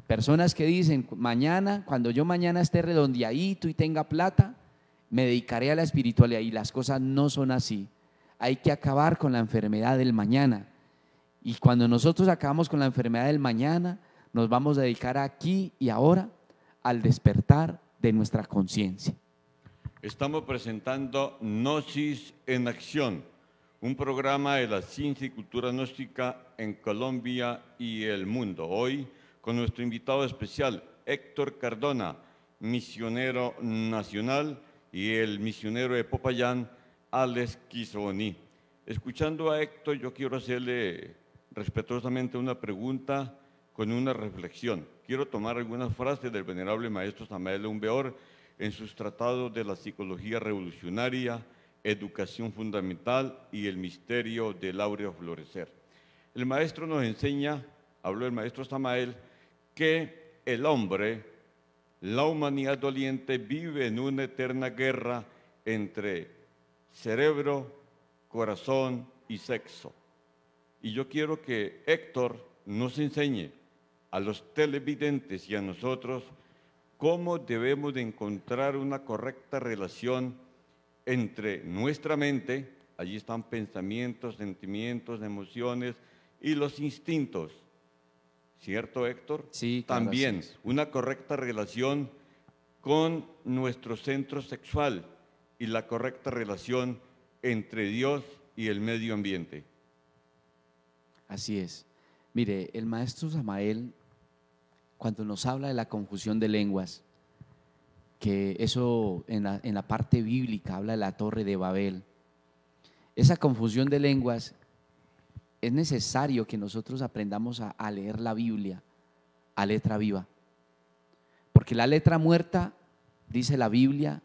Personas que dicen: mañana, cuando yo mañana esté redondeadito y tenga plata, me dedicaré a la espiritualidad. Y las cosas no son así. Hay que acabar con la enfermedad del mañana. Y cuando nosotros acabamos con la enfermedad del mañana, nos vamos a dedicar aquí y ahora al despertar de nuestra conciencia. Estamos presentando Gnosis en Acción, un programa de la ciencia y cultura gnóstica en Colombia y el mundo. Hoy con nuestro invitado especial, Héctor Cardona, misionero nacional, y el misionero de Popayán, Alex Quisoni. Escuchando a Héctor, yo quiero hacerle respetuosamente una pregunta con una reflexión. Quiero tomar algunas frases del venerable maestro Samael Aún Weor en sus tratados de la psicología revolucionaria, educación fundamental y el misterio del áureo florecer. El maestro nos enseña, habló el maestro Samael, que el hombre, la humanidad doliente, vive en una eterna guerra entre cerebro, corazón y sexo. Y yo quiero que Héctor nos enseñe a los televidentes y a nosotros cómo debemos de encontrar una correcta relación entre nuestra mente, allí están pensamientos, sentimientos, emociones y los instintos. ¿Cierto, Héctor? Sí, claro. También una correcta relación con nuestro centro sexual y la correcta relación entre Dios y el medio ambiente. Así es. Mire, el maestro Samael, cuando nos habla de la confusión de lenguas, que eso en la parte bíblica habla de la Torre de Babel, esa confusión de lenguas, es necesario que nosotros aprendamos a leer la Biblia a letra viva, porque la letra muerta, dice la Biblia,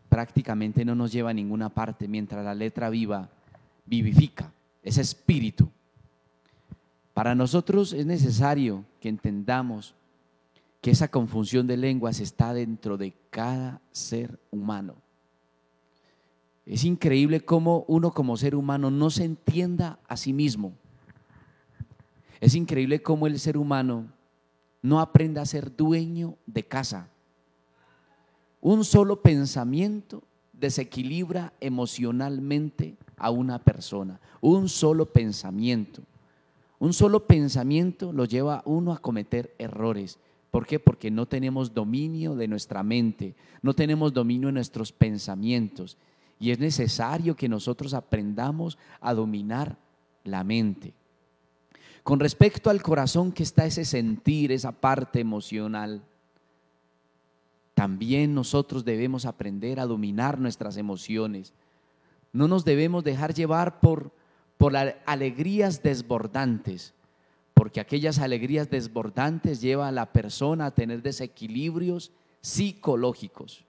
prácticamente no nos lleva a ninguna parte, mientras la letra viva vivifica, es espíritu. Para nosotros es necesario que entendamos que esa confusión de lenguas está dentro de cada ser humano. Es increíble cómo uno como ser humano no se entienda a sí mismo. Es increíble cómo el ser humano no aprenda a ser dueño de casa. Un solo pensamiento desequilibra emocionalmente a una persona. Un solo pensamiento. Un solo pensamiento lo lleva a uno a cometer errores. ¿Por qué? Porque no tenemos dominio de nuestra mente, no tenemos dominio de nuestros pensamientos. Y es necesario que nosotros aprendamos a dominar la mente. Con respecto al corazón, que está ese sentir, esa parte emocional, también nosotros debemos aprender a dominar nuestras emociones. No nos debemos dejar llevar por alegrías desbordantes, porque aquellas alegrías desbordantes llevan a la persona a tener desequilibrios psicológicos.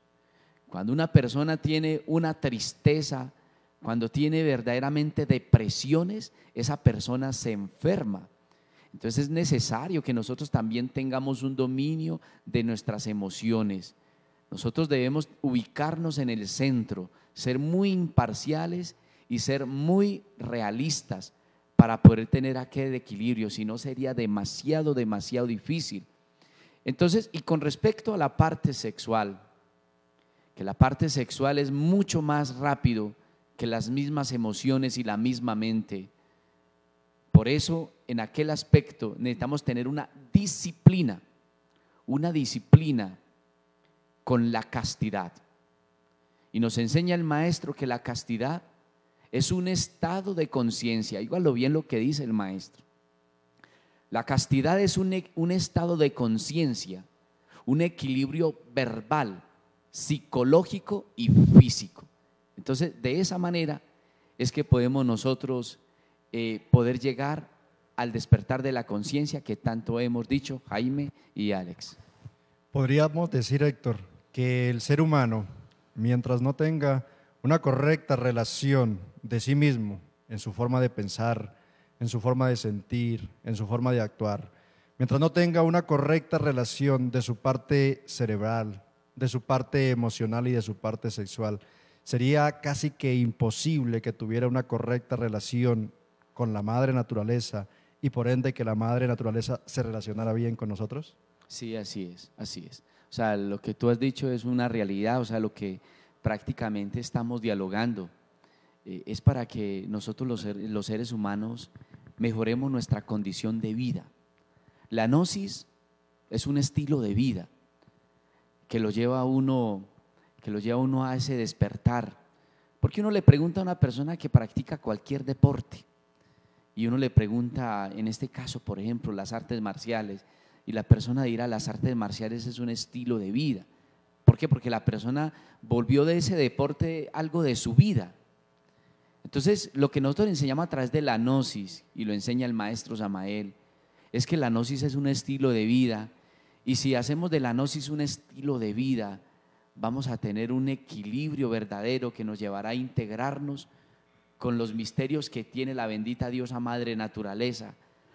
Cuando una persona tiene una tristeza, cuando tiene verdaderamente depresiones, esa persona se enferma. Entonces es necesario que nosotros también tengamos un dominio de nuestras emociones. Nosotros debemos ubicarnos en el centro, ser muy imparciales y ser muy realistas para poder tener aquel equilibrio, si no sería demasiado difícil. Entonces, y con respecto a la parte sexual, que la parte sexual es mucho más rápido que las mismas emociones y la misma mente. Por eso, en aquel aspecto necesitamos tener una disciplina con la castidad. Y nos enseña el maestro que la castidad es un estado de conciencia. Igual bien lo que dice el maestro. La castidad es un estado de conciencia, un equilibrio verbal, psicológico y físico. Entonces, de esa manera es que podemos nosotros poder llegar al despertar de la conciencia que tanto hemos dicho Jaime y Alex. Podríamos decir, Héctor, que el ser humano, mientras no tenga una correcta relación de sí mismo en su forma de pensar, en su forma de sentir, en su forma de actuar, mientras no tenga una correcta relación de su parte cerebral, de su parte emocional y de su parte sexual, sería casi que imposible que tuviera una correcta relación con la madre naturaleza y por ende que la madre naturaleza se relacionara bien con nosotros. Sí, así es, así es. O sea, lo que tú has dicho es una realidad, o sea, lo que prácticamente estamos dialogando es para que nosotros los seres humanos mejoremos nuestra condición de vida. La gnosis es un estilo de vida que lo lleva a uno a ese despertar. Porque uno le pregunta a una persona que practica cualquier deporte y uno le pregunta, en este caso, por ejemplo, las artes marciales, y la persona dirá, las artes marciales es un estilo de vida. ¿Por qué? Porque la persona volvió de ese deporte algo de su vida. Entonces, lo que nosotros enseñamos a través de la gnosis, y lo enseña el maestro Samael, es que la gnosis es un estilo de vida, y si hacemos de la gnosis un estilo de vida, vamos a tener un equilibrio verdadero que nos llevará a integrarnos con los misterios que tiene la bendita diosa madre naturaleza,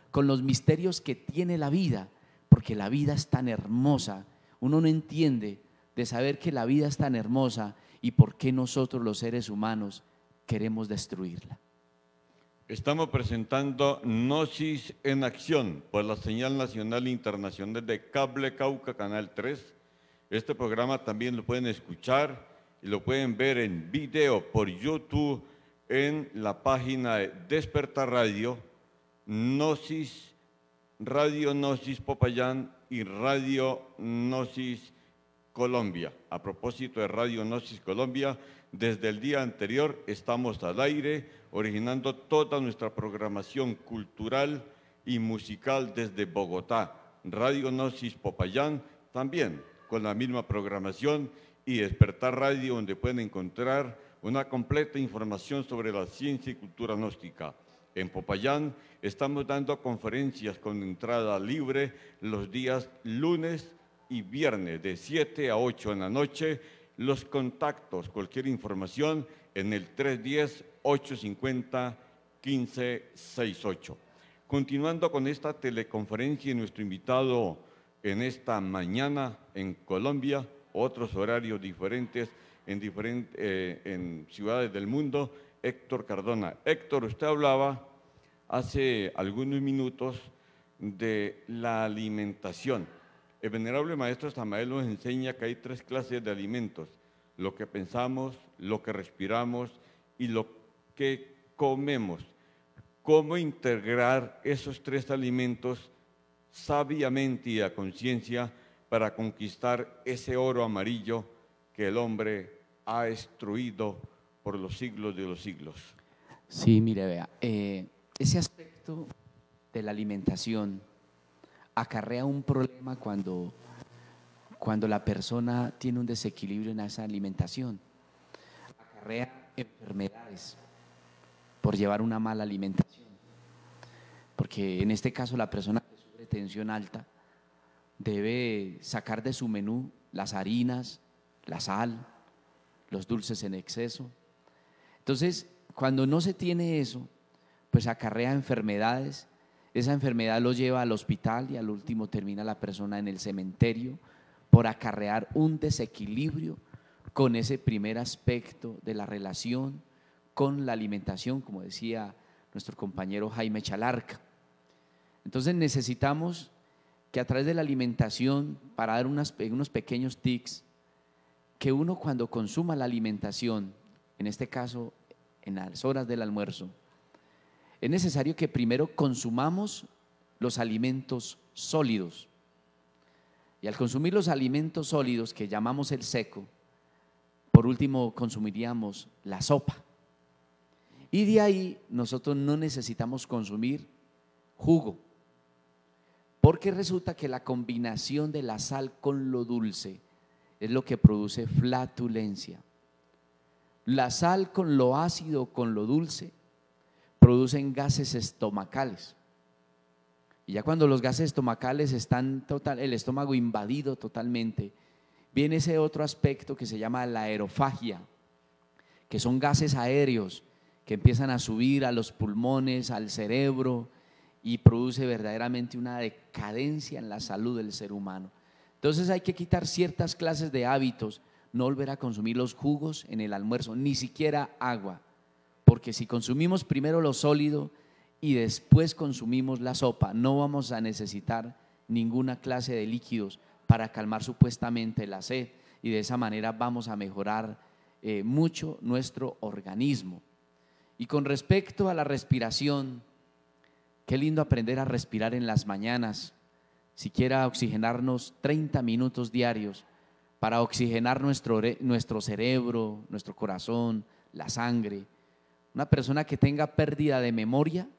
con los misterios que tiene la vida, porque la vida es tan hermosa. Uno no entiende de saber que la vida es tan hermosa y por qué nosotros los seres humanos queremos destruirla. Estamos presentando Gnosis en Acción por la señal nacional e internacional de Cable Cauca, Canal 3. Este programa también lo pueden escuchar y lo pueden ver en video por YouTube en la página de Despertar Radio, Gnosis, Radio Gnosis Popayán y Radio Gnosis Colombia. A propósito de Radio Gnosis Colombia, desde el día anterior estamos al aire, originando toda nuestra programación cultural y musical desde Bogotá. Radio Gnosis Popayán también con la misma programación, y Despertar Radio, donde pueden encontrar una completa información sobre la ciencia y cultura gnóstica. En Popayán estamos dando conferencias con entrada libre los días lunes y viernes de 7 a 8 en la noche. Los contactos, cualquier información en el 310-850-1568. Continuando con esta teleconferencia y nuestro invitado en esta mañana en Colombia, otros horarios diferentes en ciudades del mundo, Héctor Cardona. Héctor, usted hablaba hace algunos minutos de la alimentación. El venerable maestro Samael nos enseña que hay 3 clases de alimentos: lo que pensamos, lo que respiramos y lo que comemos. cómo integrar esos tres alimentos sabiamente y a conciencia para conquistar ese oro amarillo que el hombre ha destruido por los siglos de los siglos. Sí, mire, vea, ese aspecto de la alimentación acarrea un problema cuando la persona tiene un desequilibrio en esa alimentación. Acarrea enfermedades por llevar una mala alimentación. Porque en este caso la persona que sufre tensión alta debe sacar de su menú las harinas, la sal, los dulces en exceso. Entonces, cuando no se tiene eso, pues acarrea enfermedades. Esa enfermedad lo lleva al hospital y al último termina la persona en el cementerio por acarrear un desequilibrio con ese primer aspecto de la relación con la alimentación, como decía nuestro compañero Jaime Chalarca. Entonces necesitamos que a través de la alimentación, para dar unos pequeños tips, que uno cuando consuma la alimentación, en este caso en las horas del almuerzo, es necesario que primero consumamos los alimentos sólidos. Y al consumir los alimentos sólidos, que llamamos el seco, por último consumiríamos la sopa. Y de ahí nosotros no necesitamos consumir jugo, porque resulta que la combinación de la sal con lo dulce es lo que produce flatulencia. La sal con lo ácido, con lo dulce, producen gases estomacales. Y ya cuando los gases estomacales están el estómago invadido totalmente, viene ese otro aspecto que se llama la aerofagia, que son gases aéreos que empiezan a subir a los pulmones, al cerebro, y produce verdaderamente una decadencia en la salud del ser humano. Entonces hay que quitar ciertas clases de hábitos, no volver a consumir los jugos en el almuerzo, ni siquiera agua, porque si consumimos primero lo sólido y después consumimos la sopa, no vamos a necesitar ninguna clase de líquidos para calmar supuestamente la sed, y de esa manera vamos a mejorar mucho nuestro organismo. Y con respecto a la respiración, qué lindo aprender a respirar en las mañanas, siquiera oxigenarnos 30 minutos diarios para oxigenar nuestro cerebro, nuestro corazón, la sangre. Una persona que tenga pérdida de memoria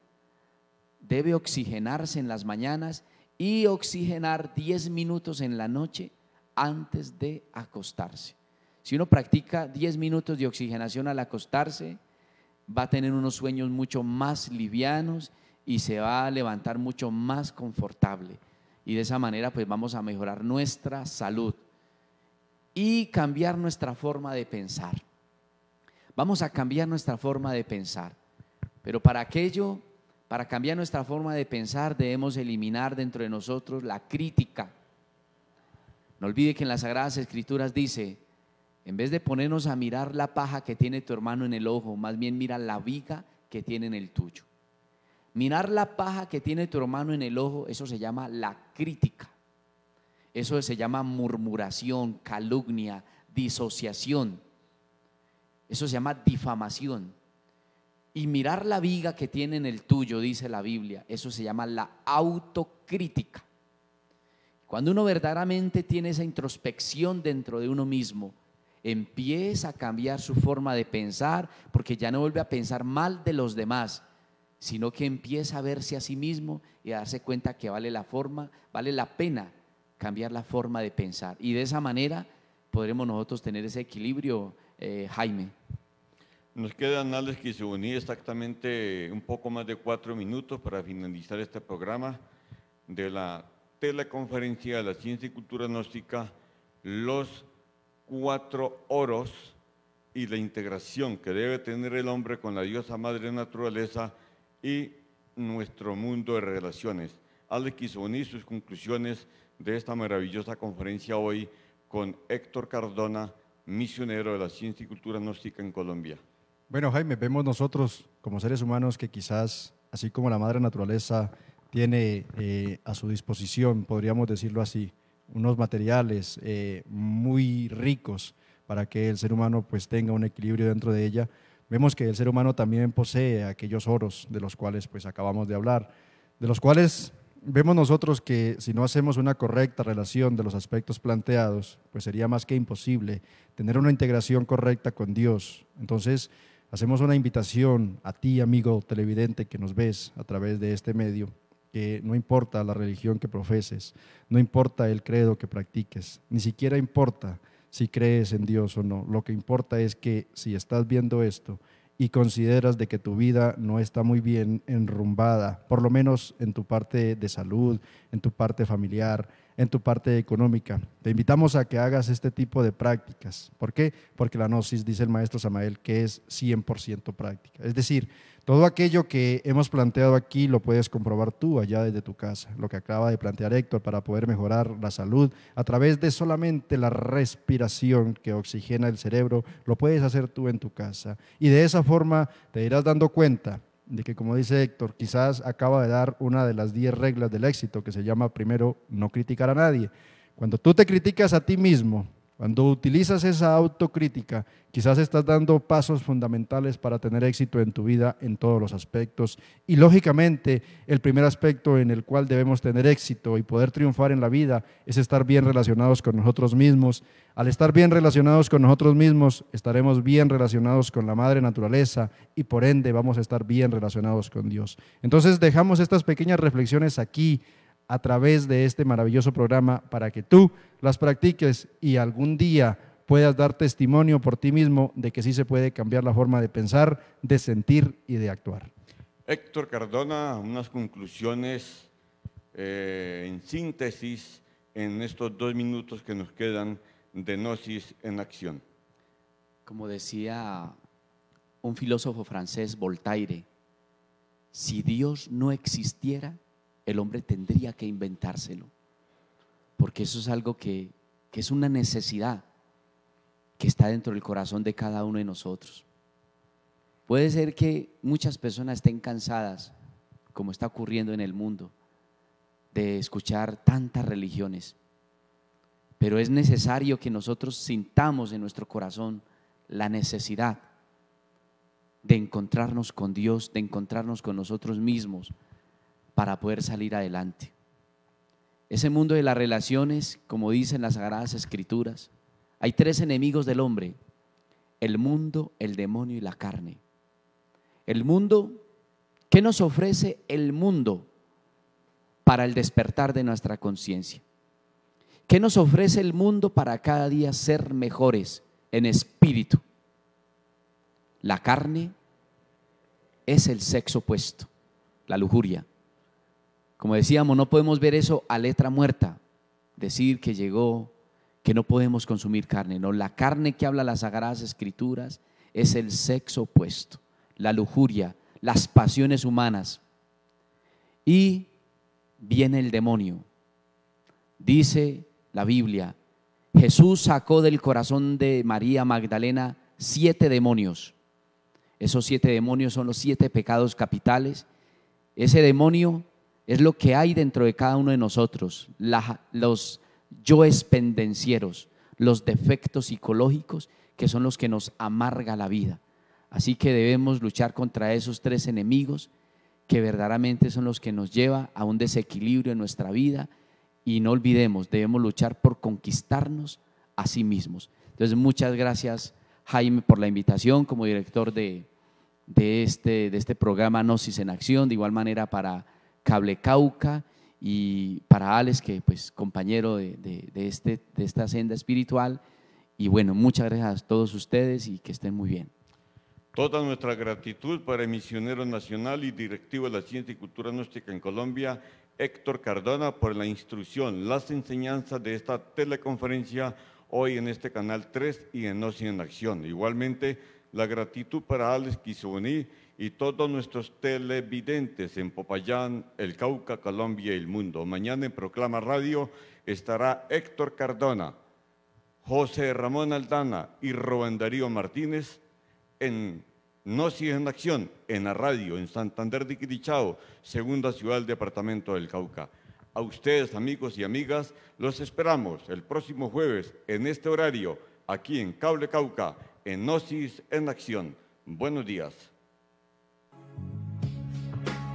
debe oxigenarse en las mañanas y oxigenar 10 minutos en la noche antes de acostarse. Si uno practica 10 minutos de oxigenación al acostarse, va a tener unos sueños mucho más livianos y se va a levantar mucho más confortable. Y de esa manera pues vamos a mejorar nuestra salud y cambiar nuestra forma de pensar. Vamos a cambiar nuestra forma de pensar, pero para aquello, para cambiar nuestra forma de pensar, debemos eliminar dentro de nosotros la crítica. No olvide que en las Sagradas Escrituras dice: en vez de ponernos a mirar la paja que tiene tu hermano en el ojo, más bien mira la viga que tiene en el tuyo. Mirar la paja que tiene tu hermano en el ojo, eso se llama la crítica. Eso se llama murmuración, calumnia, disociación. Eso se llama difamación. Y mirar la viga que tiene en el tuyo, dice la Biblia, eso se llama la autocrítica. Cuando uno verdaderamente tiene esa introspección dentro de uno mismo, empieza a cambiar su forma de pensar, porque ya no vuelve a pensar mal de los demás, sino que empieza a verse a sí mismo y a darse cuenta que vale la pena cambiar la forma de pensar. Y de esa manera podremos nosotros tener ese equilibrio, Jaime. Nos quedan, Alex Kisubuní, exactamente un poco más de 4 minutos para finalizar este programa de la teleconferencia de la ciencia y cultura gnóstica, los 4 oros y la integración que debe tener el hombre con la diosa madre naturaleza y nuestro mundo de relaciones. Alex Kisubuní, sus conclusiones de esta maravillosa conferencia hoy con Héctor Cardona, misionero de la ciencia y cultura gnóstica en Colombia. Bueno, Jaime, vemos nosotros como seres humanos que quizás, así como la madre naturaleza tiene a su disposición, podríamos decirlo así, unos materiales muy ricos para que el ser humano pues tenga un equilibrio dentro de ella, vemos que el ser humano también posee aquellos oros de los cuales pues acabamos de hablar, de los cuales vemos nosotros que si no hacemos una correcta relación de los aspectos planteados, pues sería más que imposible tener una integración correcta con Dios. Entonces, hacemos una invitación a ti, amigo televidente que nos ves a través de este medio, que no importa la religión que profeses, no importa el credo que practiques, ni siquiera importa si crees en Dios o no. Lo que importa es que si estás viendo esto y consideras de que tu vida no está muy bien enrumbada, por lo menos en tu parte de salud, en tu parte familiar, en tu parte económica, te invitamos a que hagas este tipo de prácticas. ¿Por qué? Porque la gnosis, dice el maestro Samael, que es 100% práctica. Es decir, todo aquello que hemos planteado aquí lo puedes comprobar tú allá desde tu casa, lo que acaba de plantear Héctor para poder mejorar la salud a través de solamente la respiración que oxigena el cerebro, lo puedes hacer tú en tu casa. Y de esa forma te irás dando cuenta de que, como dice Héctor, quizás acaba de dar una de las 10 reglas del éxito, que se llama primero, no criticar a nadie. Cuando tú te criticas a ti mismo, cuando utilizas esa autocrítica, quizás estás dando pasos fundamentales para tener éxito en tu vida en todos los aspectos. Y lógicamente, el primer aspecto en el cual debemos tener éxito y poder triunfar en la vida es estar bien relacionados con nosotros mismos. Al estar bien relacionados con nosotros mismos, estaremos bien relacionados con la madre naturaleza y por ende vamos a estar bien relacionados con Dios. Entonces dejamos estas pequeñas reflexiones aquí a través de este maravilloso programa para que tú las practiques y algún día puedas dar testimonio por ti mismo de que sí se puede cambiar la forma de pensar, de sentir y de actuar. Héctor Cardona, unas conclusiones en síntesis en estos 2 minutos que nos quedan de Gnosis en acción. Como decía un filósofo francés, Voltaire, si Dios no existiera, el hombre tendría que inventárselo, porque eso es algo que es una necesidad que está dentro del corazón de cada uno de nosotros. Puede ser que muchas personas estén cansadas, como está ocurriendo en el mundo, de escuchar tantas religiones, pero es necesario que nosotros sintamos en nuestro corazón la necesidad de encontrarnos con Dios, de encontrarnos con nosotros mismos, para poder salir adelante. Ese mundo de las relaciones, como dicen las Sagradas Escrituras, hay 3 enemigos del hombre: el mundo, el demonio y la carne. El mundo, ¿qué nos ofrece el mundo para el despertar de nuestra conciencia? ¿Qué nos ofrece el mundo para cada día ser mejores en espíritu? La carne es el sexo opuesto, la lujuria. Como decíamos, no podemos ver eso a letra muerta, decir que llegó, que no podemos consumir carne. No, la carne que habla las Sagradas Escrituras es el sexo opuesto, la lujuria, las pasiones humanas. Y viene el demonio. Dice la Biblia, Jesús sacó del corazón de María Magdalena 7 demonios. Esos 7 demonios son los 7 pecados capitales. Ese demonio es lo que hay dentro de cada uno de nosotros, los yoes pendencieros, los defectos psicológicos que son los que nos amarga la vida. Así que debemos luchar contra esos 3 enemigos que verdaderamente son los que nos llevan a un desequilibrio en nuestra vida, y no olvidemos, debemos luchar por conquistarnos a sí mismos. Entonces, muchas gracias, Jaime, por la invitación como director de este programa Gnosis en Acción, de igual manera para Cable Cauca y para Alex, que pues compañero de esta senda espiritual. Y bueno, muchas gracias a todos ustedes y que estén muy bien. Toda nuestra gratitud para el misionero nacional y directivo de la Ciencia y Cultura Gnóstica en Colombia, Héctor Cardona, por la instrucción, las enseñanzas de esta teleconferencia hoy en este canal 3 y en Gnosis en Acción. Igualmente, la gratitud para Alex Quisoní y todos nuestros televidentes en Popayán, el Cauca, Colombia y el mundo. Mañana en Proclama Radio estará Héctor Cardona, José Ramón Aldana y Rubén Darío Martínez en Gnosis en Acción, en la radio, en Santander de Quilichao, segunda ciudad del departamento del Cauca. A ustedes, amigos y amigas, los esperamos el próximo jueves en este horario, aquí en Cable Cauca, en Gnosis en Acción. Buenos días.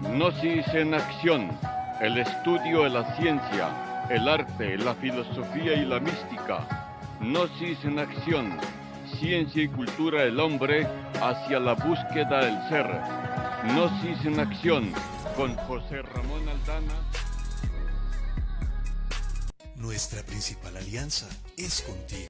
Gnosis en acción, el estudio de la ciencia, el arte, la filosofía y la mística. Gnosis en acción, ciencia y cultura del hombre hacia la búsqueda del ser. Gnosis en acción, con José Ramón Aldana. Nuestra principal alianza es contigo.